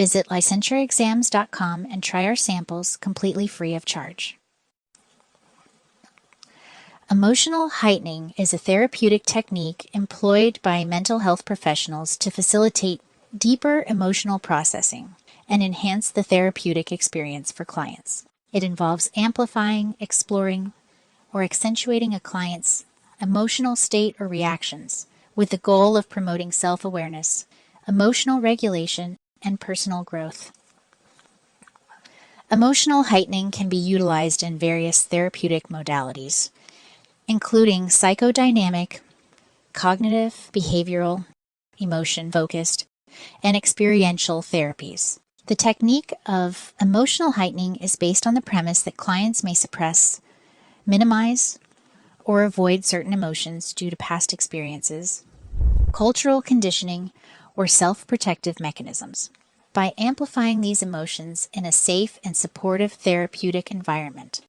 Visit licensureexams.com and try our samples completely free of charge. Emotional heightening is a therapeutic technique employed by mental health professionals to facilitate deeper emotional processing and enhance the therapeutic experience for clients. It involves amplifying, exploring, or accentuating a client's emotional state or reactions with the goal of promoting self-awareness, emotional regulation, and personal growth. Emotional heightening can be utilized in various therapeutic modalities, including psychodynamic, cognitive, behavioral, emotion-focused, and experiential therapies. The technique of emotional heightening is based on the premise that clients may suppress, minimize, or avoid certain emotions due to past experiences, cultural conditioning, or self-protective mechanisms. By amplifying these emotions in a safe and supportive therapeutic environment,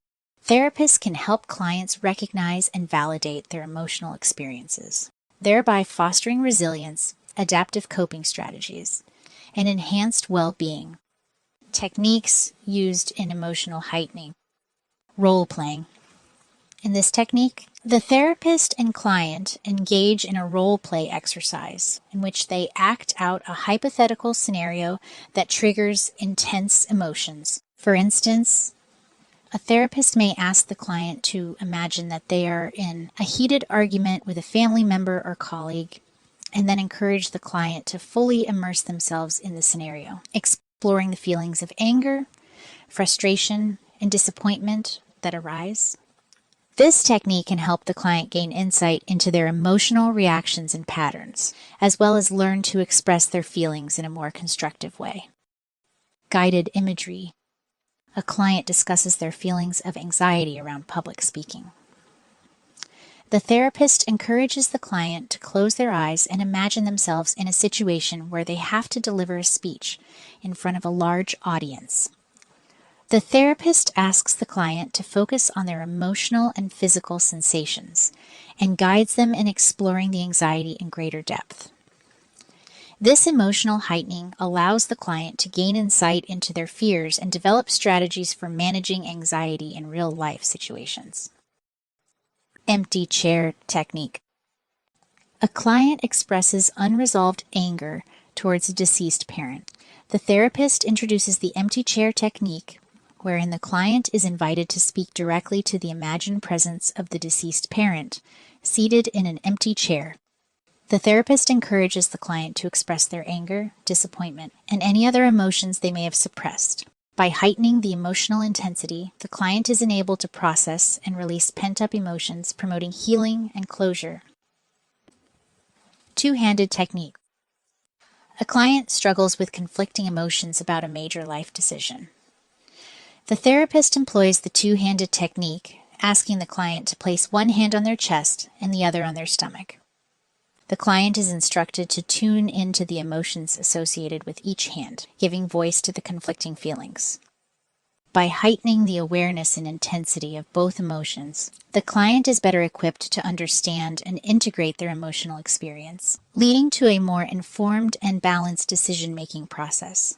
therapists can help clients recognize and validate their emotional experiences, thereby fostering resilience, adaptive coping strategies, and enhanced well-being. Techniques used in emotional heightening. Role-playing. In this technique, the therapist and client engage in a role-play exercise in which they act out a hypothetical scenario that triggers intense emotions. For instance, a therapist may ask the client to imagine that they are in a heated argument with a family member or colleague, and then encourage the client to fully immerse themselves in the scenario, exploring the feelings of anger, frustration, and disappointment that arise. This technique can help the client gain insight into their emotional reactions and patterns, as well as learn to express their feelings in a more constructive way. Guided imagery. A client discusses their feelings of anxiety around public speaking. The therapist encourages the client to close their eyes and imagine themselves in a situation where they have to deliver a speech in front of a large audience. The therapist asks the client to focus on their emotional and physical sensations and guides them in exploring the anxiety in greater depth. This emotional heightening allows the client to gain insight into their fears and develop strategies for managing anxiety in real-life situations. Empty chair technique. A client expresses unresolved anger towards a deceased parent. The therapist introduces the empty chair technique, wherein the client is invited to speak directly to the imagined presence of the deceased parent, seated in an empty chair. The therapist encourages the client to express their anger, disappointment, and any other emotions they may have suppressed. By heightening the emotional intensity, the client is enabled to process and release pent-up emotions, promoting healing and closure. Two-handed technique. A client struggles with conflicting emotions about a major life decision. The therapist employs the two-handed technique, asking the client to place one hand on their chest and the other on their stomach. The client is instructed to tune into the emotions associated with each hand, giving voice to the conflicting feelings. By heightening the awareness and intensity of both emotions, the client is better equipped to understand and integrate their emotional experience, leading to a more informed and balanced decision-making process.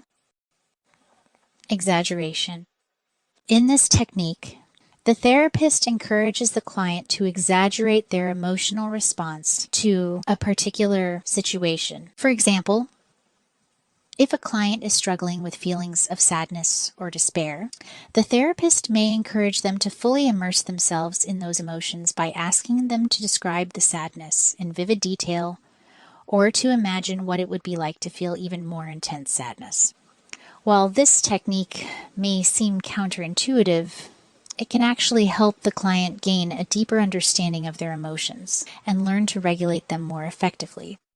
Exaggeration. In this technique, the therapist encourages the client to exaggerate their emotional response to a particular situation. For example, if a client is struggling with feelings of sadness or despair, the therapist may encourage them to fully immerse themselves in those emotions by asking them to describe the sadness in vivid detail or to imagine what it would be like to feel even more intense sadness. While this technique may seem counterintuitive, it can actually help the client gain a deeper understanding of their emotions and learn to regulate them more effectively.